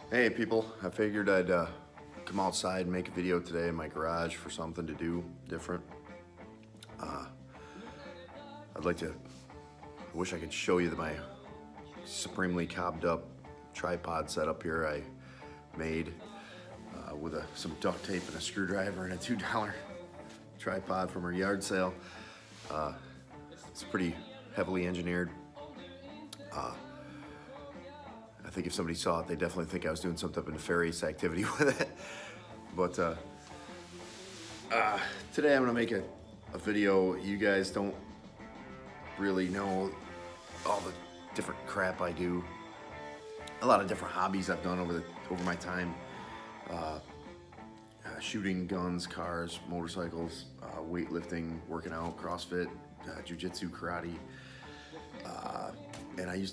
Hey people, I figured I'd come outside and make a video today in my garage for something to do different. I'd like to, I wish I could show you my supremely cobbed up tripod setup here I made with some duct tape and a screwdriver and a $2 tripod from our yard sale. It's pretty heavily engineered. I think if somebody saw it, they definitely think I was doing some type of nefarious activity with it. But today I'm gonna make a video. You guys don't really know all the different crap I do. A lot of different hobbies I've done over my time. Shooting guns, cars, motorcycles, weightlifting, working out, CrossFit, jiu-jitsu, karate. And I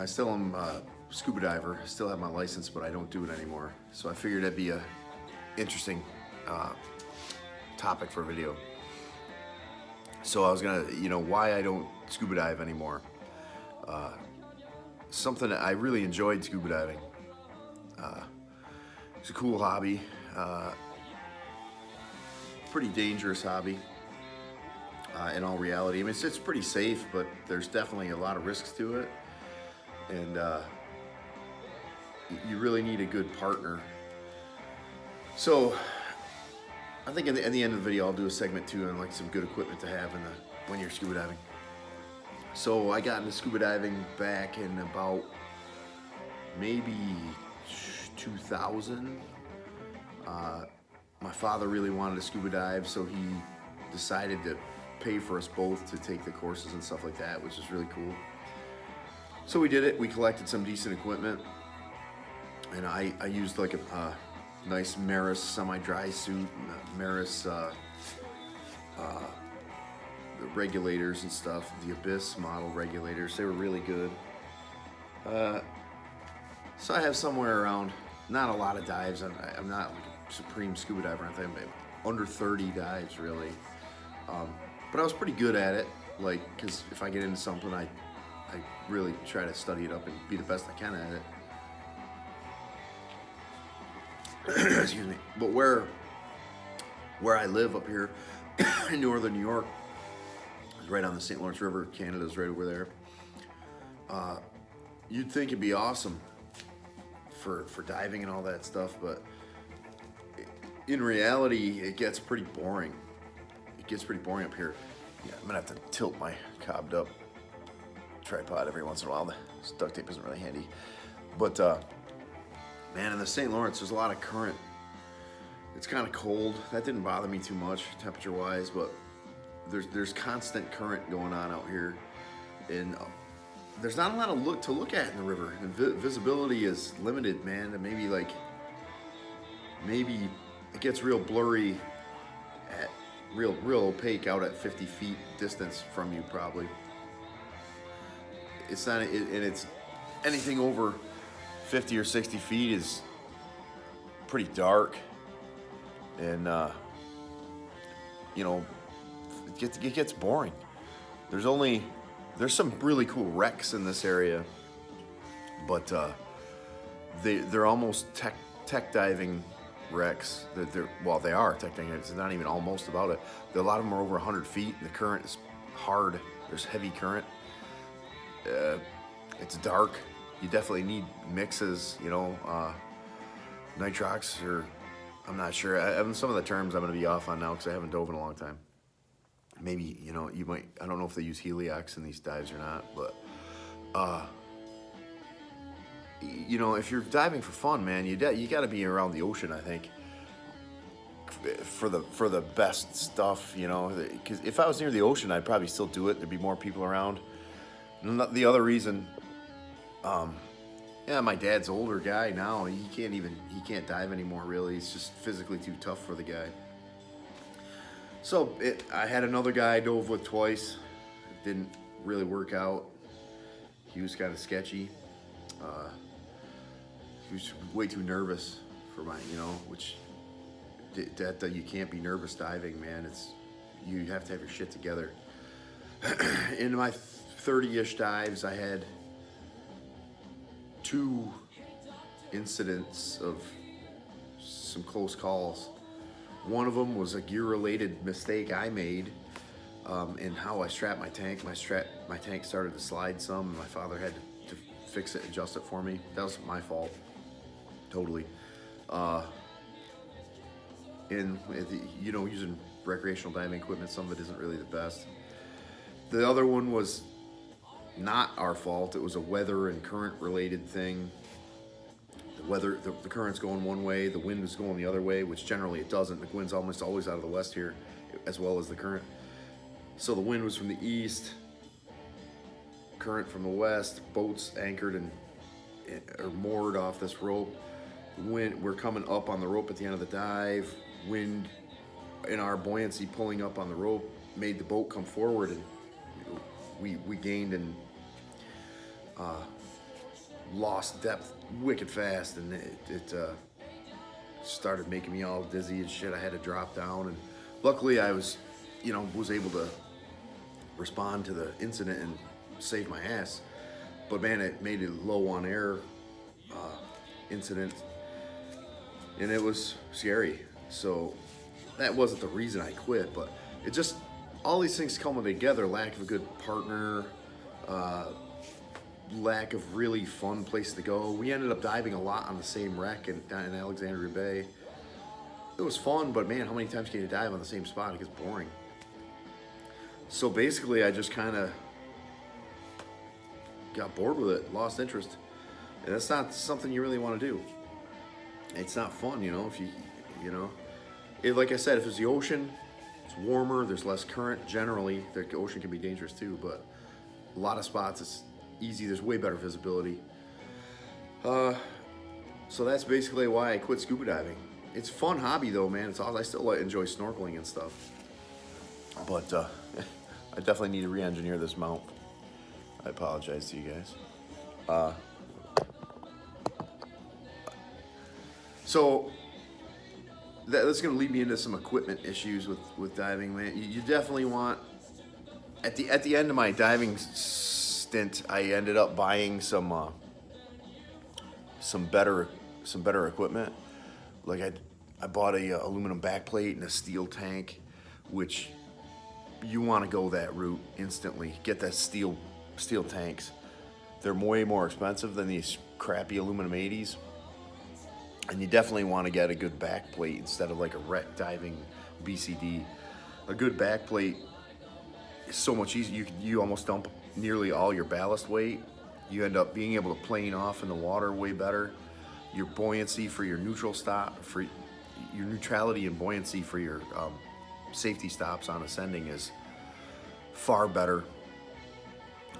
still am a scuba diver. I still have my license, but I don't do it anymore. So I figured that'd be a interesting topic for a video. So I was gonna, why I don't scuba dive anymore. Something that I really enjoyed scuba diving. It's a cool hobby. Pretty dangerous hobby. In all reality, I mean, it's pretty safe, but there's definitely a lot of risks to it, and you really need a good partner. So I think at the end of the video, I'll do a segment too on like some good equipment to have when you're scuba diving. So I got into scuba diving back in about maybe 2000. My father really wanted to scuba dive, so he decided to pay for us both to take the courses and stuff like that, which is really cool. So we did it. We collected some decent equipment, and I used like a nice Maris semi-dry suit, Maris the regulators and stuff, the Abyss model regulators. They were really good. So I have somewhere around, not a lot of dives. I'm not like a supreme scuba diver. I think under 30 dives really. But I was pretty good at it, like, because if I get into something, I really try to study it up and be the best I can at it. Excuse me. But where I live up here in northern New York, is right on the St. Lawrence River. Canada's right over there. You'd think it'd be awesome for diving and all that stuff, but in reality, it gets pretty boring. It gets pretty boring up here. Yeah, I'm gonna have to tilt my cobbed up tripod every once in a while. This duct tape isn't really handy. But man, in the St. Lawrence, there's a lot of current. It's kind of cold. That didn't bother me too much temperature wise, but there's constant current going on out here. And there's not a lot of to look at in the river. And visibility is limited, man. And maybe it gets real blurry at real opaque out at 50 feet distance from you probably. It's not, and it's anything over 50 or 60 feet is pretty dark, and it gets boring. There's some really cool wrecks in this area, but they're almost tech diving wrecks. They are tech diving. It's not even almost about it. A lot of them are over 100 feet, and the current is hard. There's heavy current. It's dark. You definitely need mixes, nitrox, or I'm not sure. Some of the terms I'm going to be off on now because I haven't dove in a long time. Maybe, you might, I don't know if they use heliox in these dives or not, but, if you're diving for fun, man, you got to be around the ocean, I think, for the best stuff, because if I was near the ocean, I'd probably still do it. There'd be more people around. And the other reason, my dad's an older guy now. He can't dive anymore, really. It's just physically too tough for the guy. So I had another guy I dove with twice. It didn't really work out. He was kind of sketchy. He was way too nervous for which that you can't be nervous diving, man. You have to have your shit together. In my 30-ish dives, I had two incidents of some close calls. One of them was a gear-related mistake I made in how I strapped my tank. My tank started to slide some, and my father had to fix it, adjust it for me. That was my fault, totally. And you know, using recreational diving equipment, some of it isn't really the best. The other one was not our fault. It was a weather and current related thing. The current's going one way, the wind is going the other way, which generally it doesn't. The wind's almost always out of the west here, as well as the current. So the wind was from the east, current from the west, boats anchored and or moored off this rope. We're coming up on the rope at the end of the dive. Wind in our buoyancy pulling up on the rope made the boat come forward, and we gained and lost depth wicked fast, and it started making me all dizzy and shit. I had to drop down, and luckily I was able to respond to the incident and save my ass. But man, it made it low on air incident, and it was scary. So that wasn't the reason I quit, but it just, all these things coming together: lack of a good partner, lack of really fun place to go. We ended up diving a lot on the same wreck in Alexandria Bay. It was fun, but man, how many times can you dive on the same spot? It gets boring. So basically, I just kind of got bored with it, lost interest. And that's not something you really want to do. It's not fun, if like I said, if it's the ocean, it's warmer, there's less current. Generally, the ocean can be dangerous too, but a lot of spots it's easy, there's way better visibility. So that's basically why I quit scuba diving. It's a fun hobby though, man. It's awesome. I still enjoy snorkeling and stuff. But I definitely need to re-engineer this mount. I apologize to you guys. So that's going to lead me into some equipment issues with diving, man. You definitely want, at the end of my diving stint, I ended up buying some better equipment. Like I bought a aluminum backplate and a steel tank, which you want to go that route instantly. Get that steel tanks. They're way more expensive than these crappy aluminum 80s. And you definitely want to get a good backplate instead of like a wreck diving BCD. A good backplate is so much easier. You almost dump nearly all your ballast weight. You end up being able to plane off in the water way better. Your buoyancy for your neutral stop, for your neutrality and buoyancy for your safety stops on ascending is far better.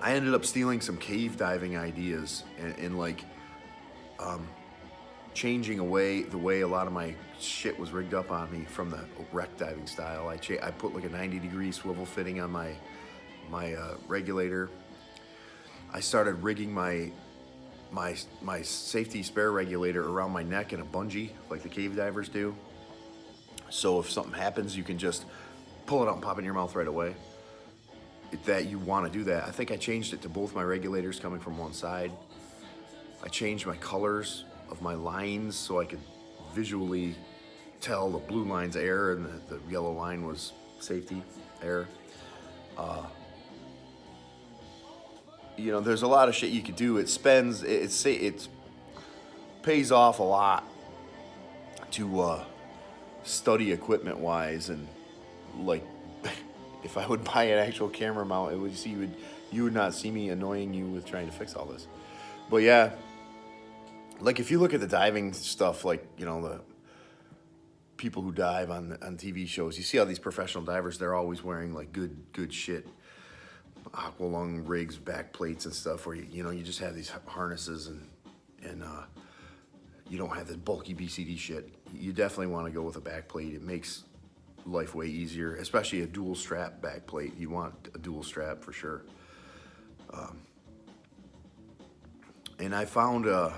I ended up stealing some cave diving ideas and like changing the way a lot of my shit was rigged up on me from the wreck diving style. I put like a 90-degree swivel fitting on my regulator. I started rigging my safety spare regulator around my neck in a bungee like the cave divers do. So if something happens, you can just pull it out and pop it in your mouth right away. That you want to do that. I think I changed it to both my regulators coming from one side. I changed my colors of my lines so I could visually tell the blue line's air and the yellow line was safety, air. There's a lot of shit you could do. It pays off a lot to study equipment wise, and like if I would buy an actual camera mount, you would not see me annoying you with trying to fix all this. But yeah, like if you look at the diving stuff, like the people who dive on TV shows, you see all these professional divers. They're always wearing like good shit, aqua lung rigs, back plates and stuff, where you just have these harnesses and you don't have this bulky BCD shit. You definitely want to go with a back plate. It makes life way easier, especially a dual strap back plate. You want a dual strap for sure. And I found the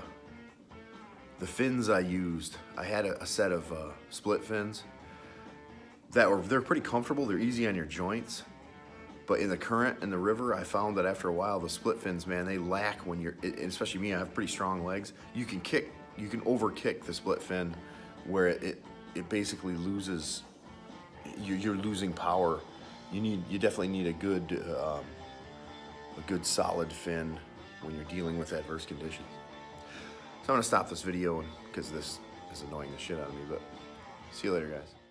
fins I used. I had a set of split fins they're pretty comfortable. They're easy on your joints. But in the current and the river, I found that after a while, the split fins, man, they lack when especially me, I have pretty strong legs. You can kick you can overkick the split fin, where it basically loses. You're losing power. You definitely need a good solid fin when you're dealing with adverse conditions. So I'm gonna stop this video because this is annoying the shit out of me. But see you later, guys.